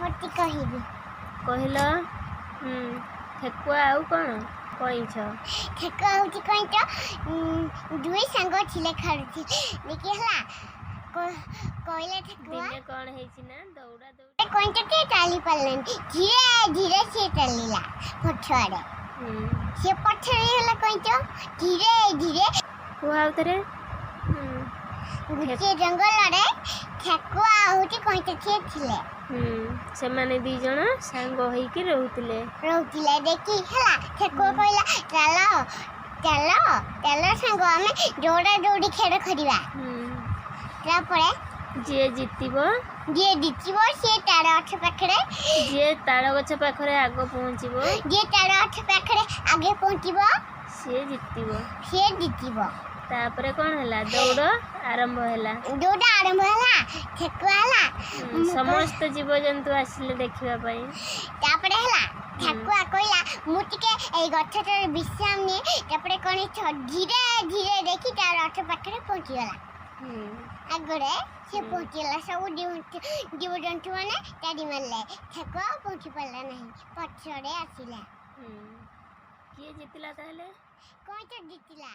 होती कहिबी କହିଲ। ଠେକୁଆ ଆଉ କ'ଣ? କଇଁଛ। ଠେକୁଆ ହେଉଛି କଇଁଛ। ଦୁଇ ସାଙ୍ଗ ଥିଲେ ଖେଳୁଥିଲେ ଦେଖି ହେଲା କହିଲେ ଠେକୁଆ ଦିନେ କ'ଣ ହେଇଛି ନା ଦୌଡ଼ା ଦୌଡ଼ି କଇଁଛଟି ଚାଲି ପାରିଲାନି। ଧୀରେ ଧୀରେ ସେ ଚାଲିଲା ପଛଆଡ଼େ। ସେ ପଛରେ ହେଲା କଇଁଛ ଧୀରେ ଧୀରେ। କୁହ ଆଉ ଥରେ। ଗୋଟିଏ ଜଙ୍ଗଲରେ ଠେକୁଆ ହେଉଛି କଇଁଛଟିଏ ଥିଲେ। ସେମାନେ ଦି ଜଣ ସାଙ୍ଗ ହେଇକି ରହୁଥିଲେ। ଦେଖି ହେଲା ଠେକୁଆ କହିଲା ଚାଲ ଚାଲ ଚାଲ ସାଙ୍ଗ ଆମେ ଦୌଡ଼ା ଦୌଡ଼ି ଖେଳ କରିବା। ତାପରେ ଯିଏ ଜିତିବ ସିଏ ତାଳ ଗଛ ପାଖରେ ଯିଏ ତାଳ ଗଛ ପାଖରେ ଆଗ ପହଞ୍ଚିବ ଆଗେ ପହଞ୍ଚିବ ସିଏ ଜିତିବ। ତାପରେ କ'ଣ ହେଲା? ଦୌଡ଼ ଆରମ୍ଭ ହେଲା। ଠେକୁଆ ହେଲା ସମସ୍ତ ଜୀବଜନ୍ତୁ ଆସିଲେ ଦେଖିବା ପାଇଁ। ତାପରେ ହେଲା ଠେକୁଆ କହିଲା ମୁଁ ଟିକେ ଏଇ ଗଛଟାରେ ବିଶ୍ରାମ ନିଏ। ତାପରେ କ'ଣ ଧୀରେ ଧୀରେ ଦେଖି ତାର ଗଛ ପାଖରେ ପହଞ୍ଚିଗଲା। ଆଗରେ ସେ ପହଞ୍ଚିଗଲା। ସବୁ ଜୀବଜନ୍ତୁ ମାନେ ଚାରି ମାରିଲେ। ଠେକୁଆ ପହଞ୍ଚି ପାରିଲା ନାହିଁ, ପଛରେ ଆସିଲା। କିଏ ଜିତିଲା ତାହେଲେ? କଇଁଛ ଜିତିଲା।